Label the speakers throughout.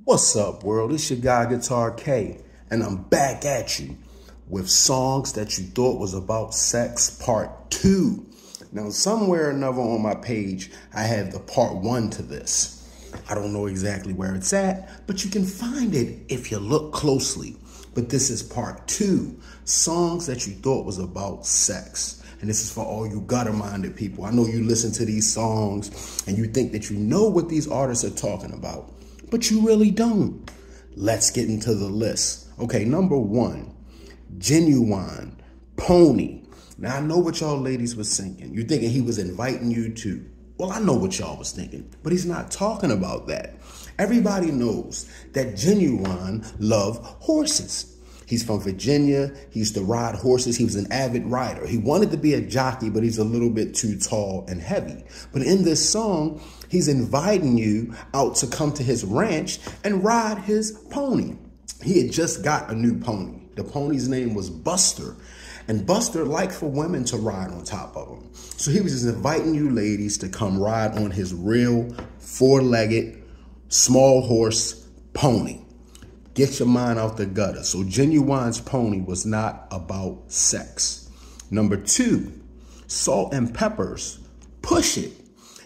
Speaker 1: What's up, world? It's your guy, Guitar K, and I'm back at you with songs that you thought was about sex, part 2. Now, somewhere or another on my page, I have the part 1 to this. I don't know exactly where it's at, but you can find it if you look closely. But this is part 2, songs that you thought was about sex. And this is for all you gutter-minded people. I know you listen to these songs and you think that you know what these artists are talking about, but you really don't. Let's get into the list. Okay, number 1, Ginuwine, Pony. Now, I know what y'all ladies was thinking. You're thinking he was inviting you to. Well, I know what y'all was thinking, but he's not talking about that. Everybody knows that Ginuwine loved horses. He's from Virginia. He used to ride horses. He was an avid rider. He wanted to be a jockey, but he's a little bit too tall and heavy. But in this song, he's inviting you out to come to his ranch and ride his pony. He had just got a new pony. The pony's name was Buster. And Buster liked for women to ride on top of him. So he was just inviting you ladies to come ride on his real 4-legged, small horse pony. Get your mind out the gutter. So Ginuwine's Pony was not about sex. Number 2, Salt-N-Pepa's, Push It.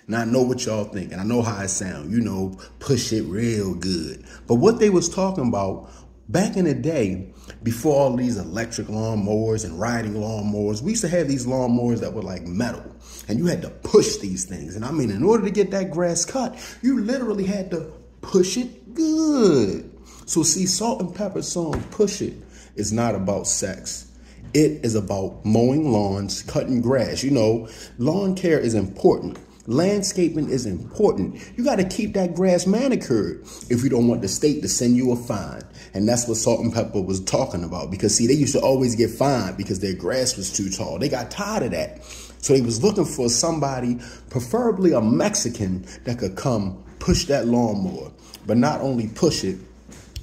Speaker 1: Now, I know what y'all think, and I know how it sounds. You know, push it real good. But what they was talking about back in the day, before all these electric lawnmowers and riding lawnmowers, we used to have these lawnmowers that were like metal. And you had to push these things. And I mean, in order to get that grass cut, you literally had to push it good. So see, Salt-N-Pepa's song, Push It, is not about sex. It is about mowing lawns, cutting grass. You know, lawn care is important. Landscaping is important. You got to keep that grass manicured if you don't want the state to send you a fine. And that's what Salt-N-Pepa was talking about. Because see, they used to always get fined because their grass was too tall. They got tired of that. So they was looking for somebody, preferably a Mexican, that could come push that lawnmower. But not only push it,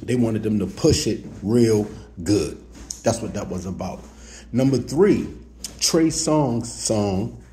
Speaker 1: they wanted them to push it real good. That's what that was about. Number 3, Trey Songz song,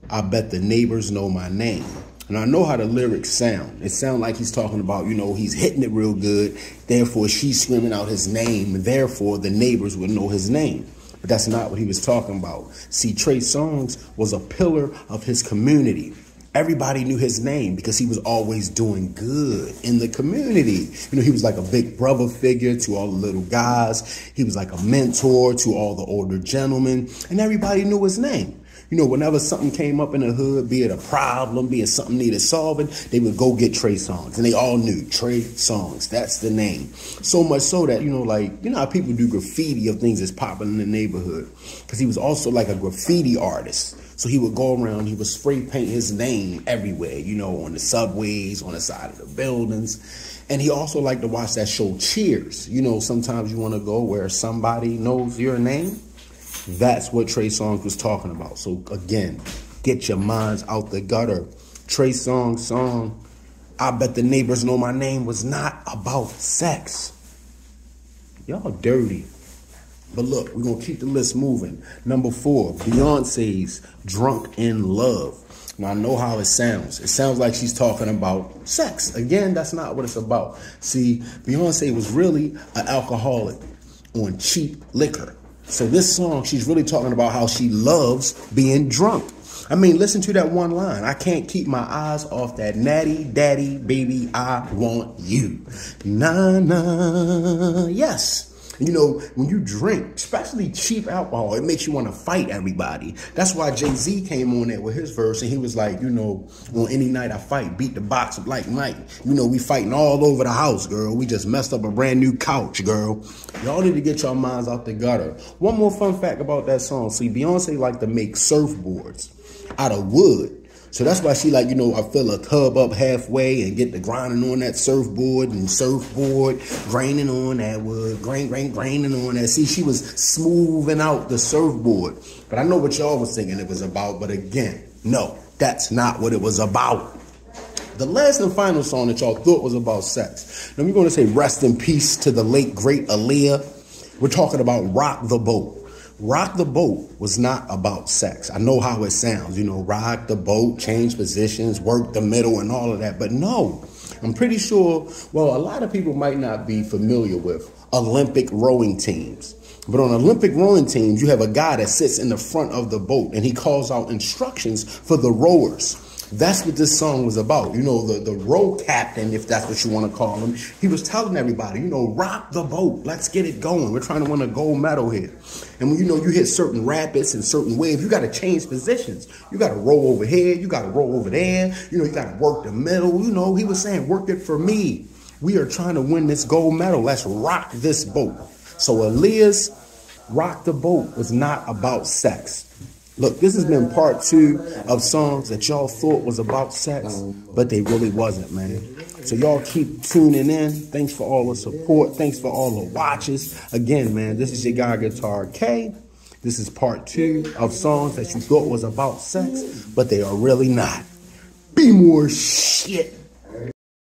Speaker 1: I Bet the Neighbors Know My Name. And I know how the lyrics sound. It sounds like he's talking about, you know, he's hitting it real good. Therefore, she's screaming out his name. Therefore, the neighbors would know his name. But that's not what he was talking about. See, Trey Songz was a pillar of his community. Everybody knew his name because he was always doing good in the community. You know, he was like a big brother figure to all the little guys. He was like a mentor to all the older gentlemen. And everybody knew his name. You know, whenever something came up in the hood, be it a problem, be it something needed solving, they would go get Trey Songz. And they all knew Trey Songz. That's the name. So much so that, you know, like, you know how people do graffiti of things that's popping in the neighborhood. Because he was also like a graffiti artist. So he would go around, he would spray paint his name everywhere, you know, on the subways, on the side of the buildings. And he also liked to watch that show Cheers. You know, sometimes you want to go where somebody knows your name. That's what Trey Songz was talking about. So again, get your minds out the gutter. Trey Songz song, I Bet the Neighbors Know My Name, was not about sex. Y'all dirty. But look, we're going to keep the list moving. Number 4, Beyonce's Drunk in Love. Now, I know how it sounds. It sounds like she's talking about sex. Again, that's not what it's about. See, Beyonce was really an alcoholic on cheap liquor. So this song, she's really talking about how she loves being drunk. I mean, listen to that one line. I can't keep my eyes off that natty daddy, baby, I want you. Nah, nah, yes. You know, when you drink, especially cheap alcohol, it makes you want to fight everybody. That's why Jay-Z came on there with his verse, and he was like, you know, on any night I fight, beat the box up like Mike. You know, we fighting all over the house, girl. We just messed up a brand new couch, girl. Y'all need to get your minds out the gutter. One more fun fact about that song. See, Beyonce liked to make surfboards out of wood. So that's why she like, you know, I fill a tub up halfway and get the grinding on that surfboard and surfboard, graining on that wood, graining on that. See, she was smoothing out the surfboard. But I know what y'all was thinking it was about. But again, no, that's not what it was about. The last and final song that y'all thought was about sex. Now we're going to say rest in peace to the late, great Aaliyah. We're talking about Rock the Boat. Rock the Boat was not about sex. I know how it sounds, you know, rock the boat, change positions, work the middle and all of that. But no, I'm pretty sure, well, a lot of people might not be familiar with Olympic rowing teams. But on Olympic rowing teams, you have a guy that sits in the front of the boat and he calls out instructions for the rowers. That's what this song was about. You know, the row captain, if that's what you want to call him, he was telling everybody, you know, rock the boat. Let's get it going. We're trying to win a gold medal here. And when, you know, you hit certain rapids and certain waves, you got to change positions. You got to roll over here. You got to roll over there. You know, you got to work the middle. You know, he was saying, work it for me. We are trying to win this gold medal. Let's rock this boat. So Aaliyah's Rock the Boat was not about sex. Look, this has been part 2 of songs that y'all thought was about sex, but they really wasn't, man. So y'all keep tuning in. Thanks for all the support. Thanks for all the watches. Again, man, this is your guy, Guitar K. This is part 2 of songs that you thought was about sex, but they are really not. Be more shit.